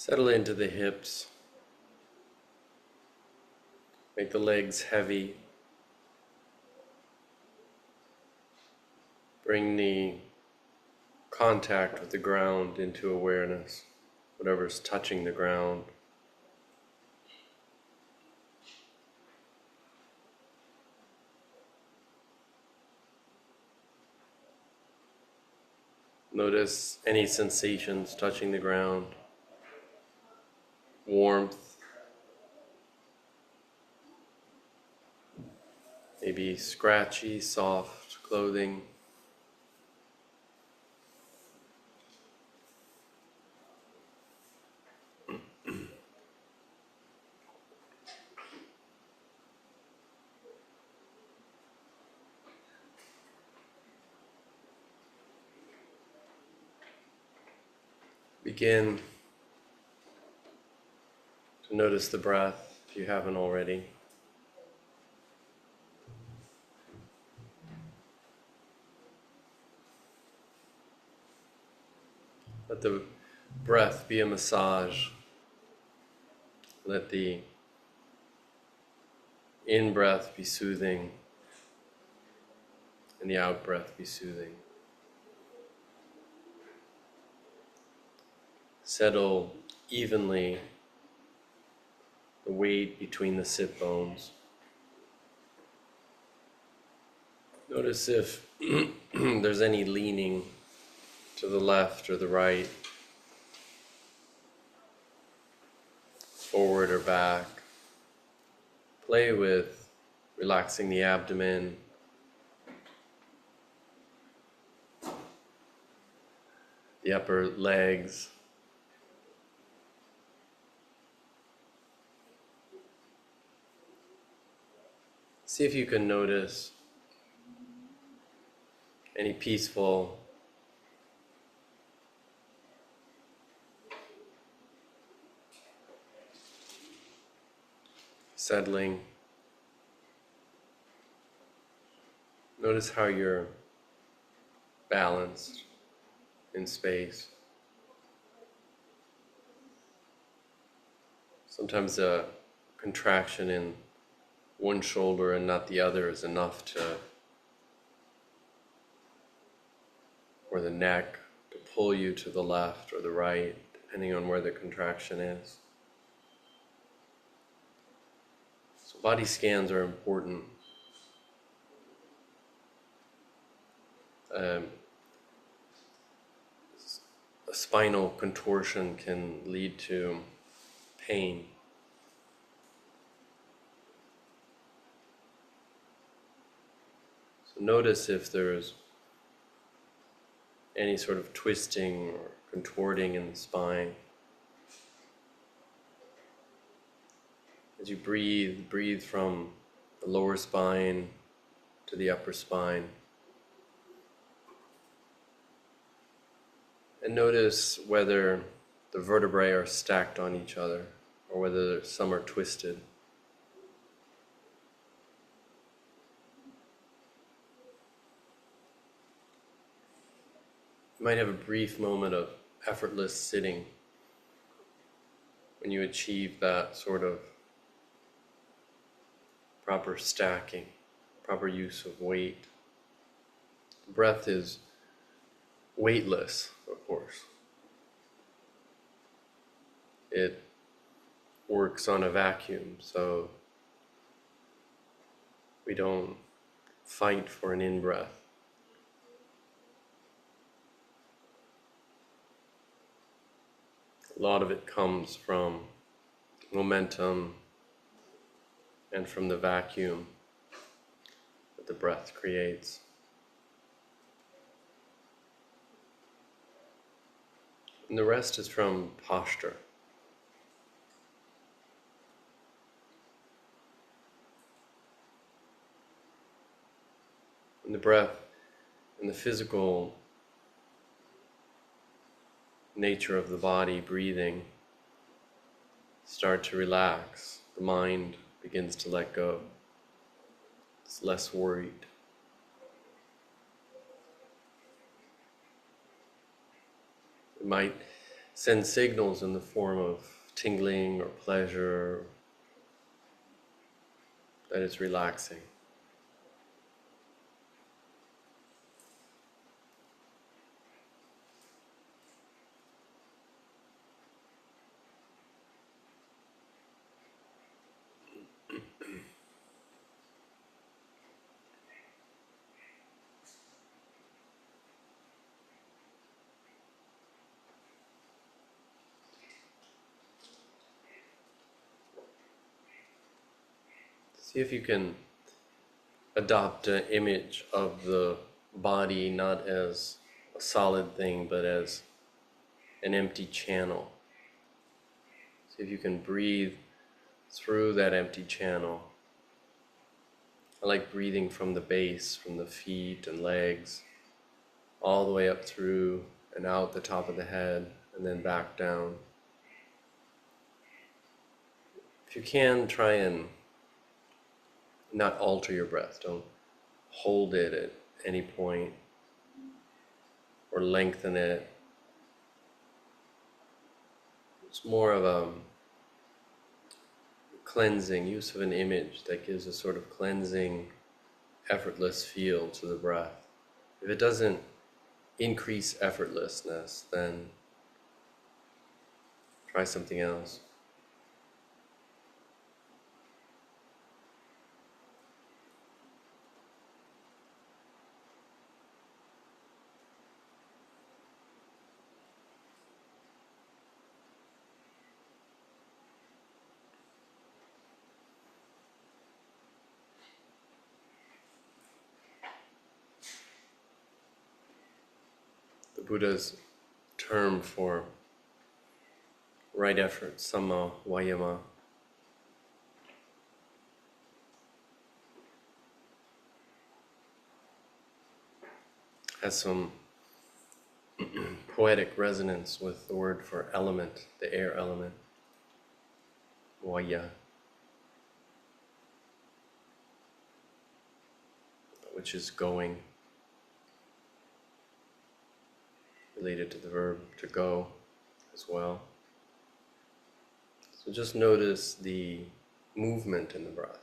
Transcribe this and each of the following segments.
Settle into the hips. Make the legs heavy. Bring the contact with the ground into awareness, whatever's touching the ground. Notice any sensations touching the ground. Warmth, maybe scratchy, soft clothing. Begin to notice the breath if you haven't already. Let the breath be a massage. Let the in-breath be soothing and the out-breath be soothing. Settle evenly the weight between the sit bones. Notice if there's any leaning to the left or the right, forward or back. Play with relaxing the abdomen, the upper legs. See if you can notice any peaceful settling. Notice how you're balanced in space. Sometimes a contraction in one shoulder and not the other is enough or the neck to pull you to the left or the right, depending on where the contraction is. So body scans are important. A spinal contortion can lead to pain. So notice if there's any sort of twisting or contorting in the spine. As you breathe, breathe from the lower spine to the upper spine. And notice whether the vertebrae are stacked on each other or whether some are twisted. You might have a brief moment of effortless sitting when you achieve that sort of proper stacking, proper use of weight. Breath is weightless, of course. It works on a vacuum, so we don't fight for an in-breath. A lot of it comes from momentum and from the vacuum that the breath creates. And the rest is from posture. And the breath and the physical nature of the body, breathing, start to relax. The mind begins to let go. It's less worried. It might send signals in the form of tingling or pleasure that it's relaxing. See if you can adopt an image of the body not as a solid thing, but as an empty channel. See if you can breathe through that empty channel. I like breathing from the base, from the feet and legs, all the way up through and out the top of the head, and then back down. If you can, try and not alter your breath. Don't hold it at any point or lengthen it. It's more of a cleansing, use of an image that gives a sort of cleansing, effortless feel to the breath. If it doesn't increase effortlessness, then try something else. The Buddha's term for right effort, samma vayama, has some poetic resonance with the word for element, the air element, vaya, which is going, related to the verb to go as well. So just notice the movement in the breath.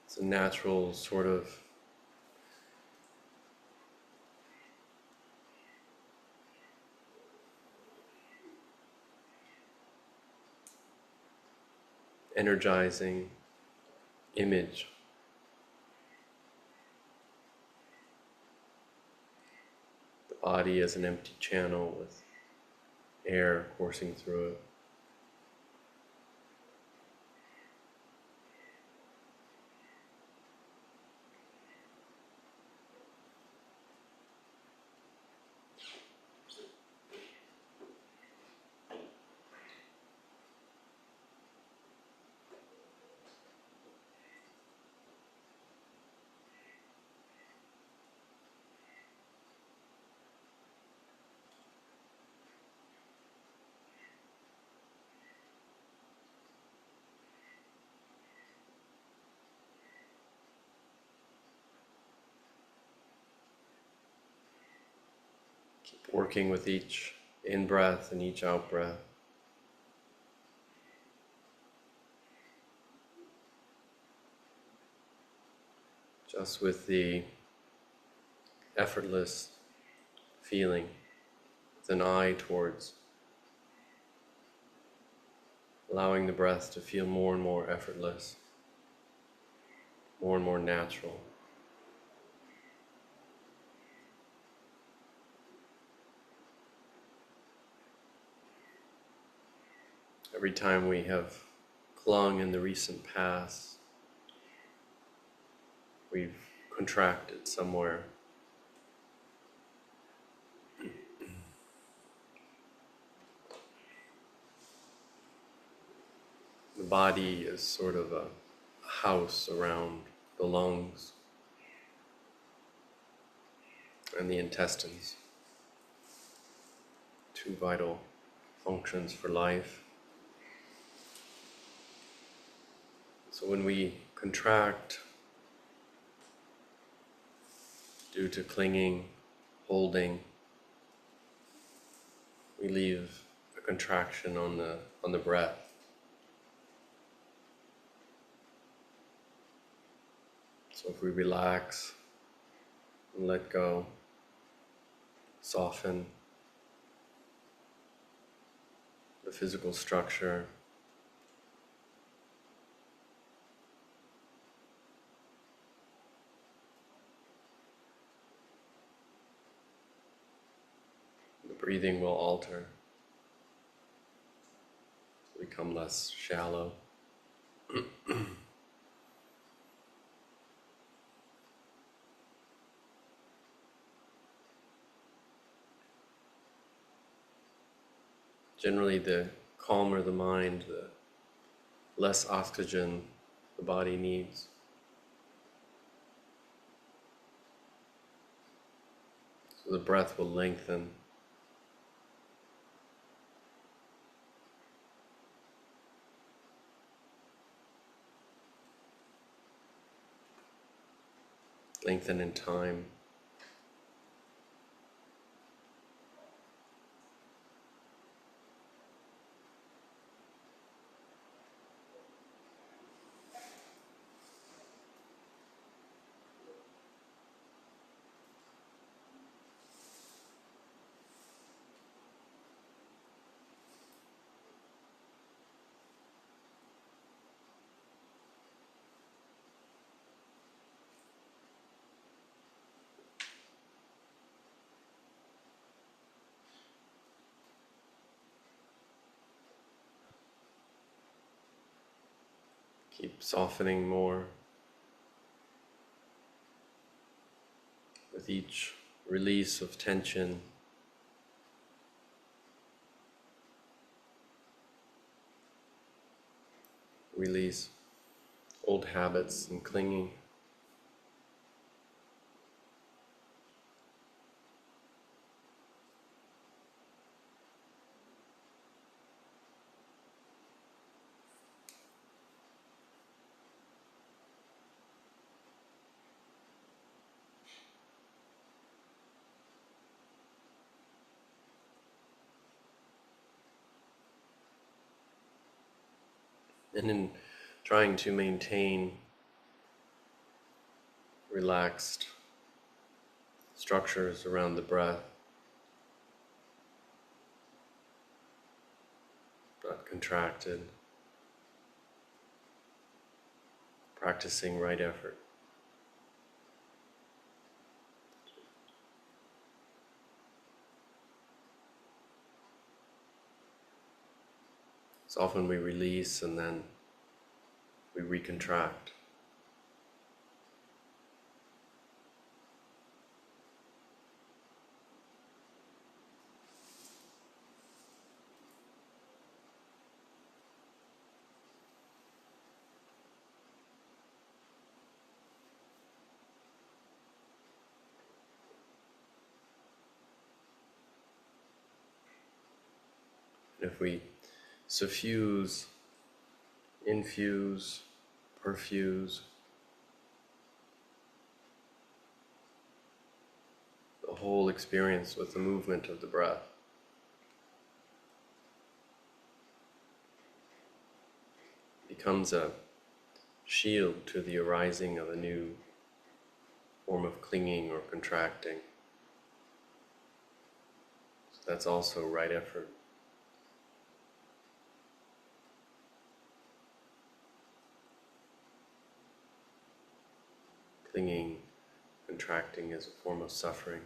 It's a natural sort of energizing image. The body as an empty channel with air coursing through it. Keep working with each in-breath and each out-breath. Just with the effortless feeling, with an eye towards allowing the breath to feel more and more effortless, more and more natural. Every time we have clung in the recent past, we've contracted somewhere. The body is sort of a house around the lungs and the intestines. two vital functions for life. So when we contract due to clinging, holding, we leave a contraction on the breath. So if we relax and let go, soften the physical structure, the breathing will alter, become less shallow. Generally, the calmer the mind, the less oxygen the body needs. So the breath will lengthen. Lengthen in time. Keep softening more with each release of tension. Release old habits and clinging. And in trying to maintain relaxed structures around the breath, not contracted, practicing right effort. So often we release and then we recontract. And if we suffuse, infuse, perfuse the whole experience with the movement of the breath, it becomes a shield to the arising of a new form of clinging or contracting. So that's also right effort. Clinging, contracting is a form of suffering.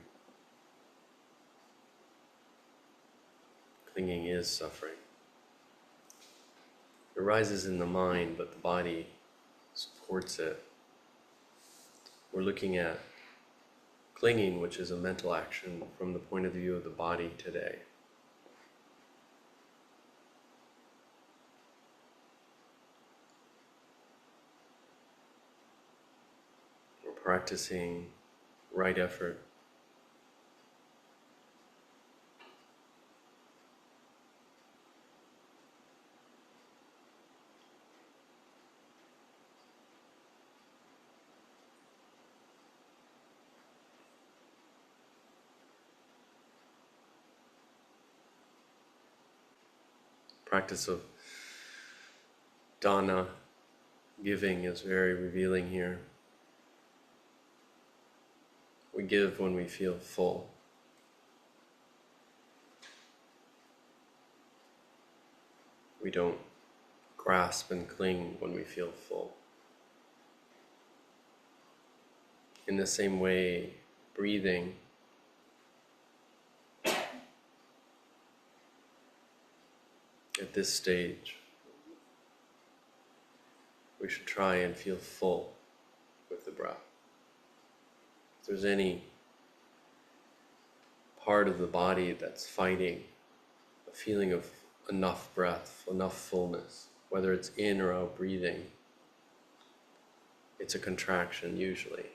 Clinging is suffering. It arises in the mind, but the body supports it. We're looking at clinging, which is a mental action, from the point of view of the body today. We're practicing right effort, Practice of dana, giving, is very revealing here. We give when we feel full. We don't grasp and cling when we feel full. In the same way, breathing at this stage, we should try and feel full with the breath. If there's any part of the body that's fighting a feeling of enough breath, enough fullness, whether it's in or out breathing, it's a contraction usually.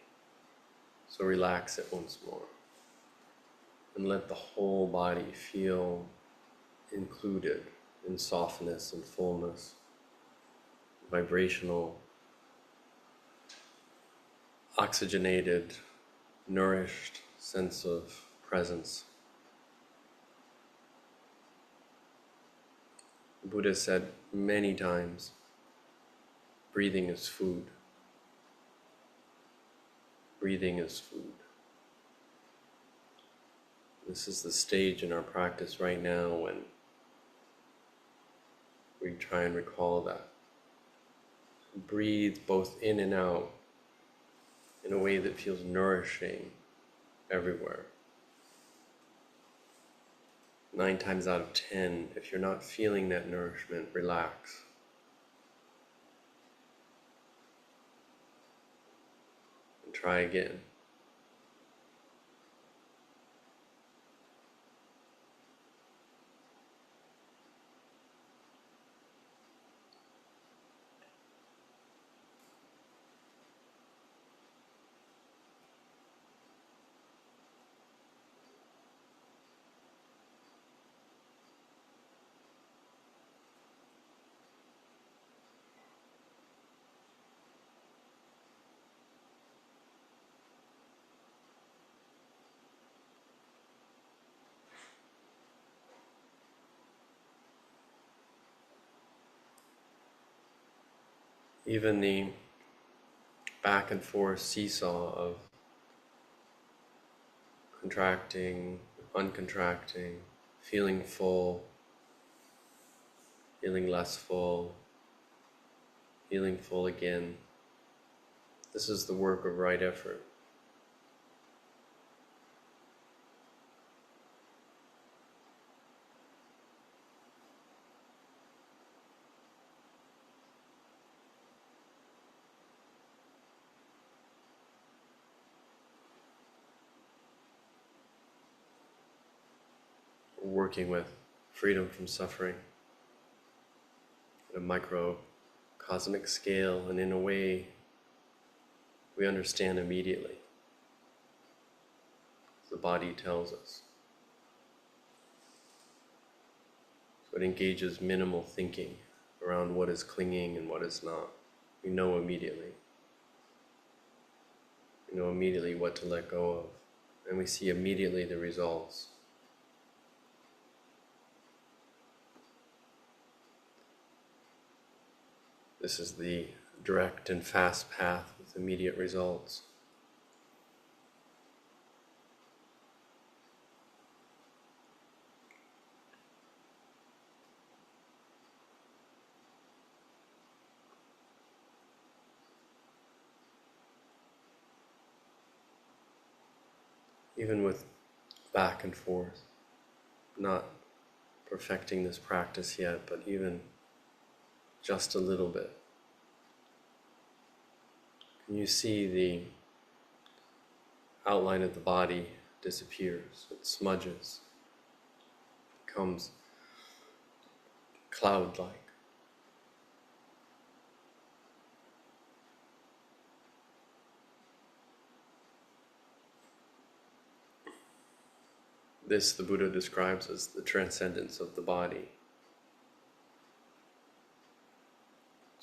So relax it once more and let the whole body feel included in softness and fullness, vibrational, oxygenated, nourished sense of presence. The Buddha said many times, breathing is food. Breathing is food. This is the stage in our practice right now when we try and recall that. Breathe both in and out in a way that feels nourishing everywhere. 9 times out of 10, if you're not feeling that nourishment, relax. And try again. Even the back and forth seesaw of contracting, uncontracting, feeling full, feeling less full, feeling full again. This is the work of right effort. We're working with freedom from suffering at a microcosmic scale, and in a way we understand immediately. The body tells us. So it engages minimal thinking around what is clinging and what is not. We know immediately. We know immediately what to let go of, and we see immediately the results. This is the direct and fast path with immediate results. Even with back and forth, not perfecting this practice yet, but even just a little bit. Can you see the outline of the body disappears, it smudges, becomes cloud-like. This the Buddha describes as the transcendence of the body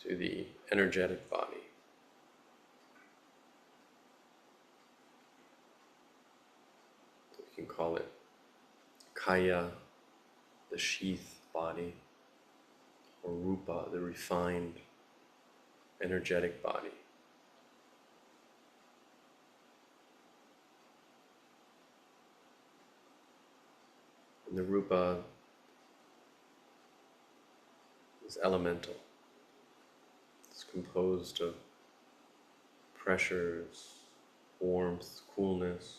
to the energetic body. You can call it kaya, the sheath body, or rupa, the refined, energetic body. And the rupa is elemental. It's composed of pressures, warmth, coolness.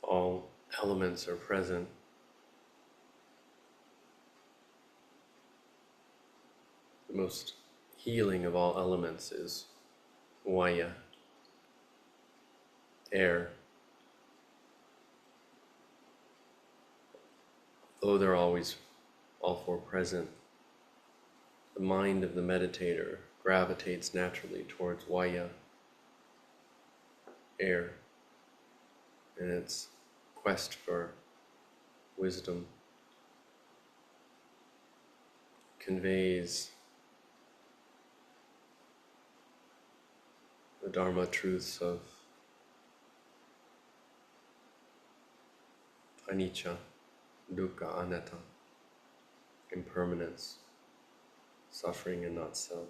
All elements are present. The most healing of all elements is vaya, air. Though they're always all four present, the mind of the meditator gravitates naturally towards vaya, air, in its quest for wisdom, conveys the Dharma truths of anicca, dukkha, anatta, impermanence, suffering and not self.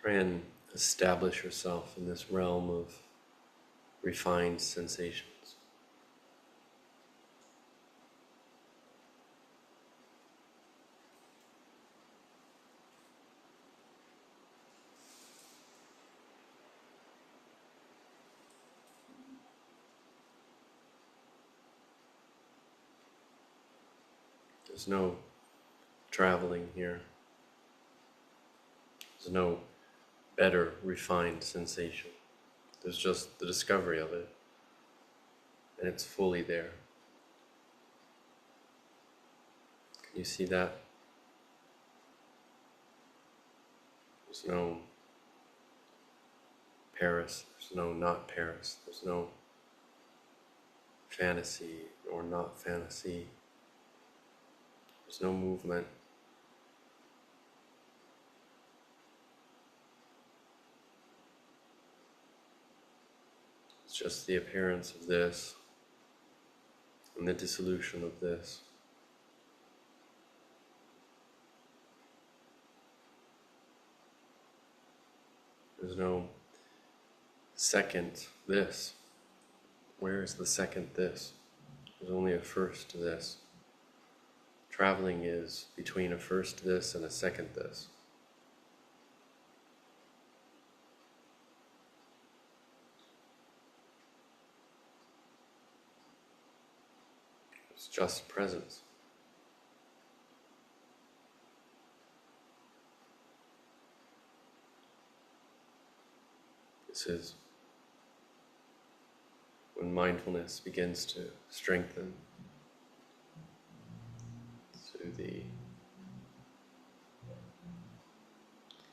Try and establish yourself in this realm of refined sensations. There's no traveling here. There's no better refined sensation. There's just the discovery of it, and it's fully there. Can you see that? There's no Paris, there's no not Paris, there's no fantasy or not fantasy. There's no movement. It's just the appearance of this and the dissolution of this. There's no second this. Where is the second this? There's only a first this. Traveling is between a first this and a second this. It's just presence. This is when mindfulness begins to strengthen to the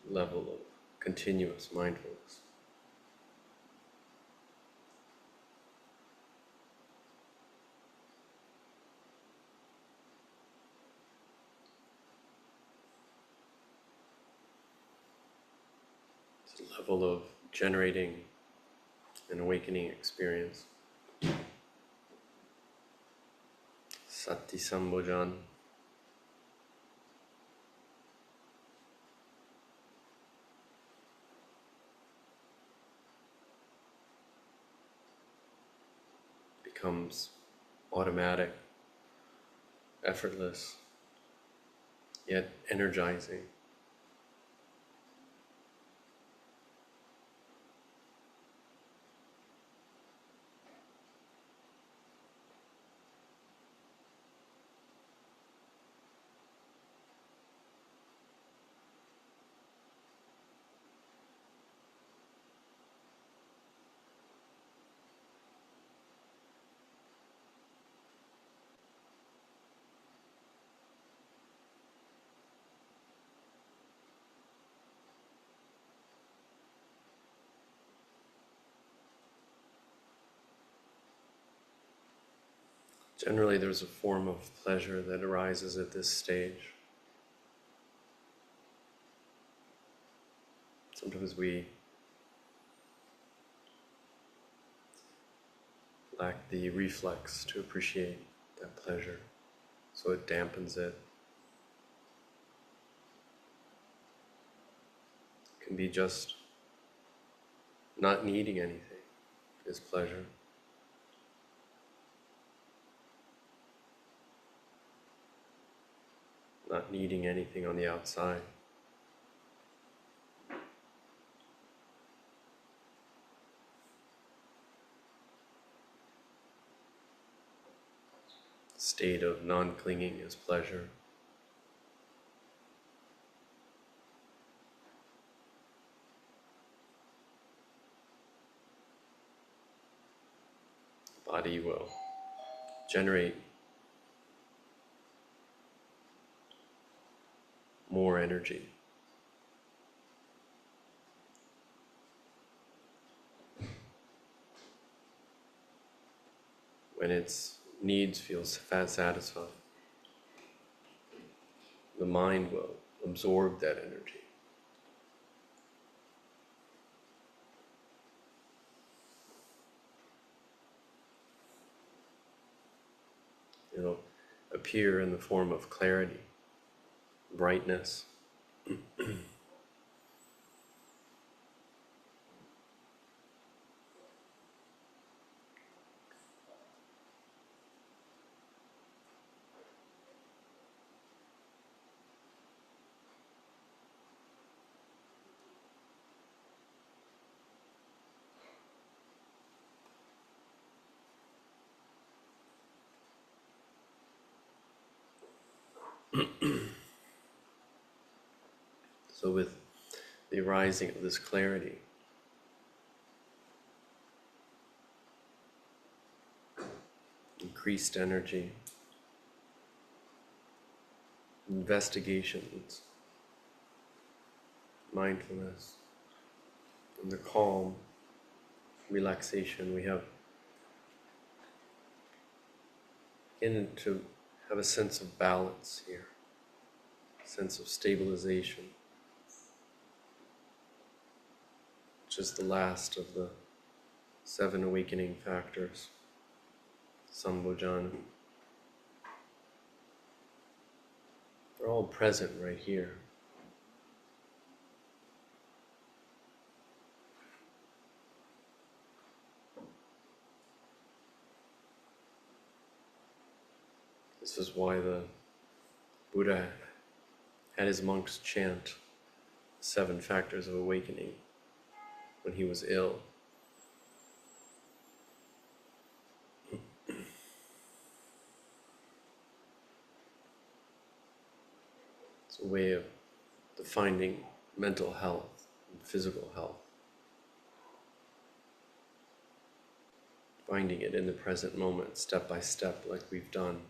level of continuous mindfulness. It's a level of generating an awakening experience. Sati Sambhojan. Becomes automatic, effortless, yet energizing. Generally, there's a form of pleasure that arises at this stage. Sometimes we lack the reflex to appreciate that pleasure, so it dampens it. It can be just not needing anything is pleasure. Not needing anything on the outside. State of non-clinging is pleasure. The body will generate more energy. When its needs feel satisfied, the mind will absorb that energy. It'll appear in the form of clarity, brightness. So with the arising of this clarity, increased energy, investigations, mindfulness, and the calm, relaxation, we have to have a sense of balance here, a sense of stabilization, which is the last of the 7 awakening factors, Sambhojana. They're all present right here. This is why the Buddha had his monks chant 7 factors of awakening when he was ill. It's a way of defining mental health and physical health. Finding it in the present moment, step by step, like we've done.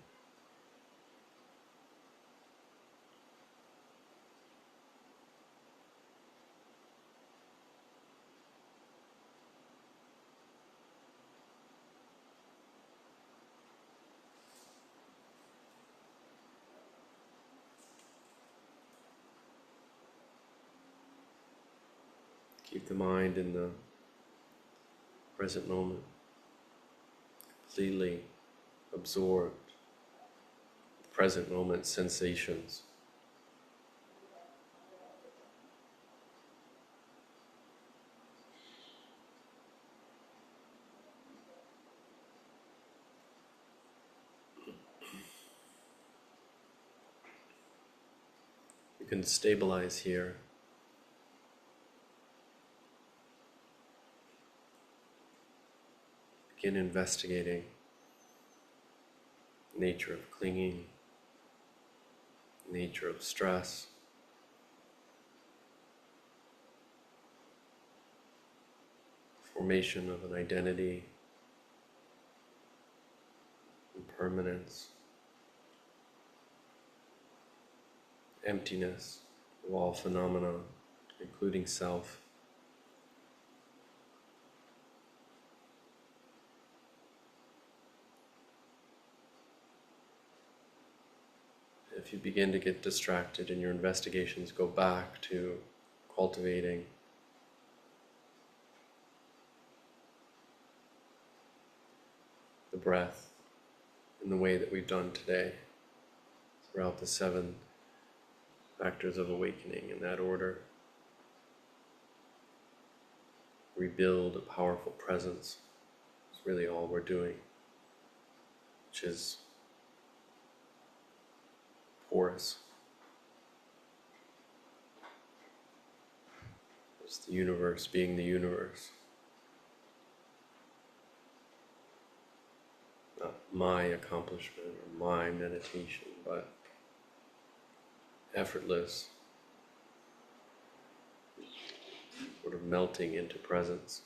Keep the mind in the present moment, completely absorbed, the present moment sensations. You can stabilize here. Begin investigating the nature of clinging, nature of stress, formation of an identity, impermanence, emptiness of all phenomena, including self. if you begin to get distracted and your investigations go back to cultivating the breath in the way that we've done today, throughout the 7 factors of awakening in that order, rebuild a powerful presence. It's really all we're doing, which is porous. It's the universe being the universe. Not my accomplishment or my meditation, but effortless, sort of melting into presence.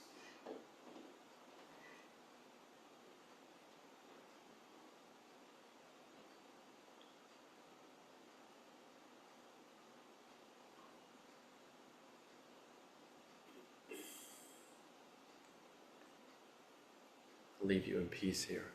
I'll leave you in peace here.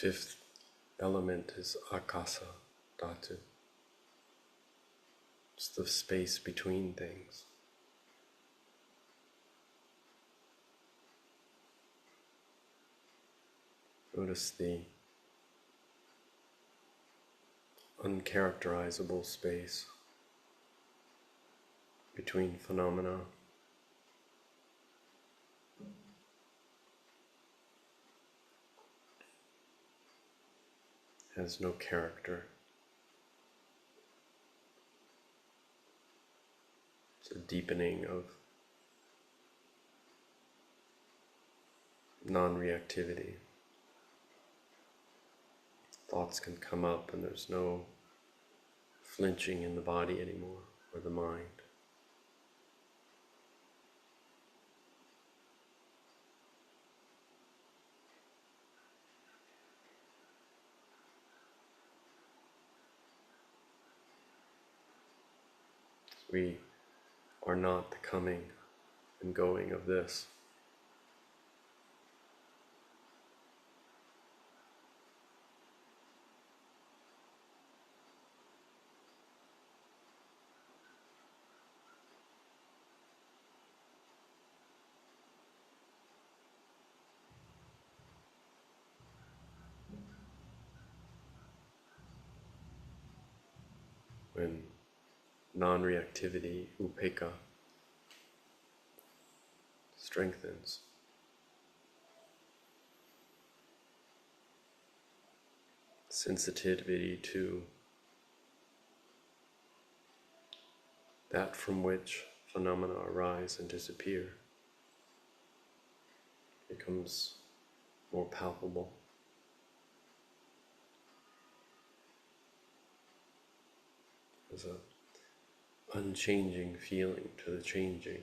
fifth element is akasa dhatu. It's the space between things. Notice the uncharacterizable space between phenomena. Has no character. It's a deepening of non-reactivity. Thoughts can come up and there's no flinching in the body anymore, or the mind. We are not the coming and going of this. When non-reactivity, upekkha, strengthens, sensitivity to that from which phenomena arise and disappear becomes more palpable. There's an unchanging feeling to the changing,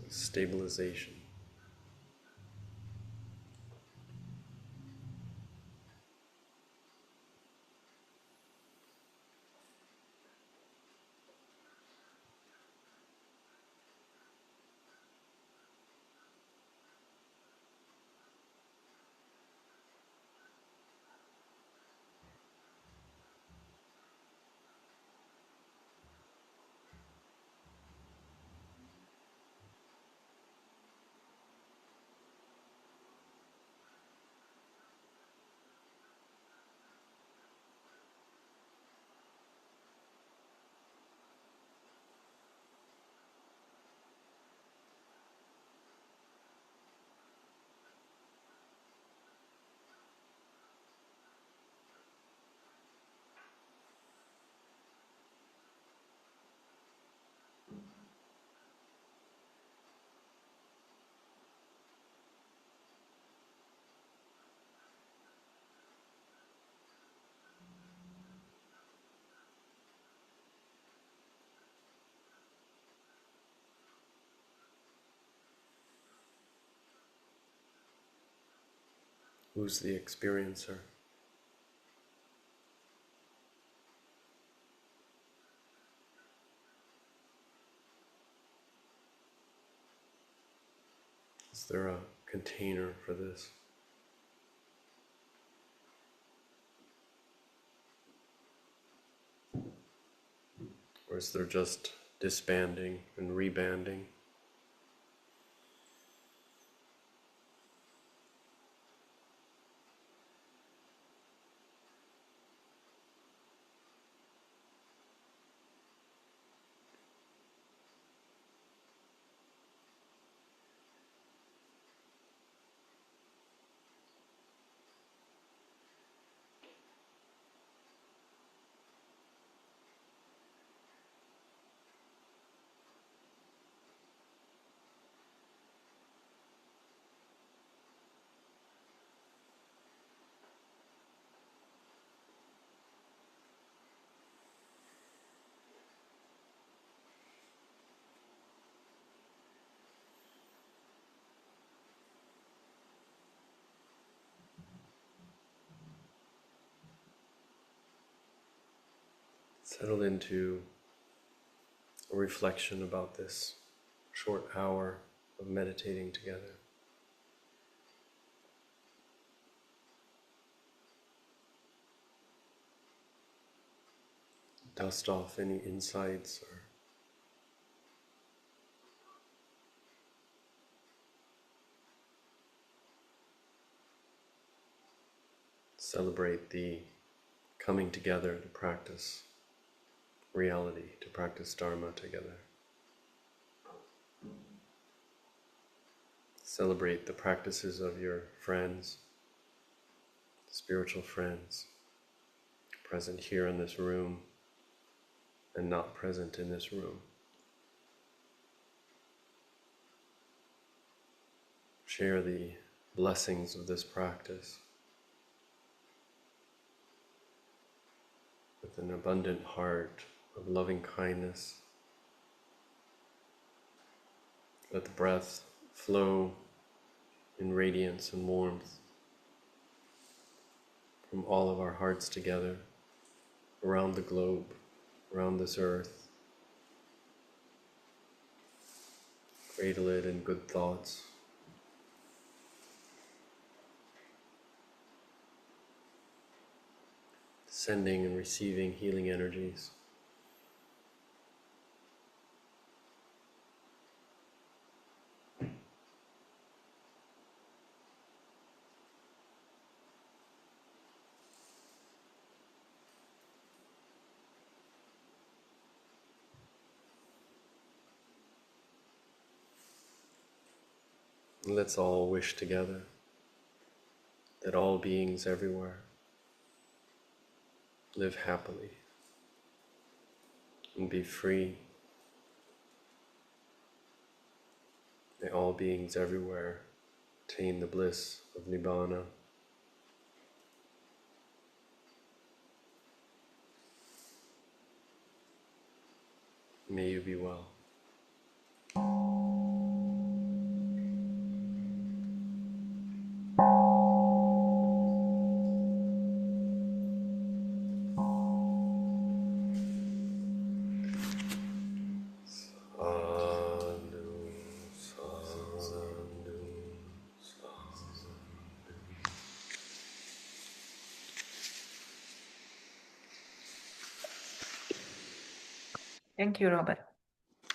stabilization. Who's the experiencer? Is there a container for this? Or is there just disbanding and rebanding? Settle into a reflection about this short hour of meditating together. dust off any insights or celebrate the coming together to practice reality, to practice Dharma together. Celebrate the practices of your friends, spiritual friends, present here in this room and not present in this room. Share the blessings of this practice with an abundant heart of loving kindness. Let the breath flow in radiance and warmth from all of our hearts together, around the globe, around this earth. Cradle it in good thoughts. Sending and receiving healing energies. Let's all wish together that all beings everywhere live happily and be free. May all beings everywhere attain the bliss of Nibbana. May you be well. Thank you, Robert.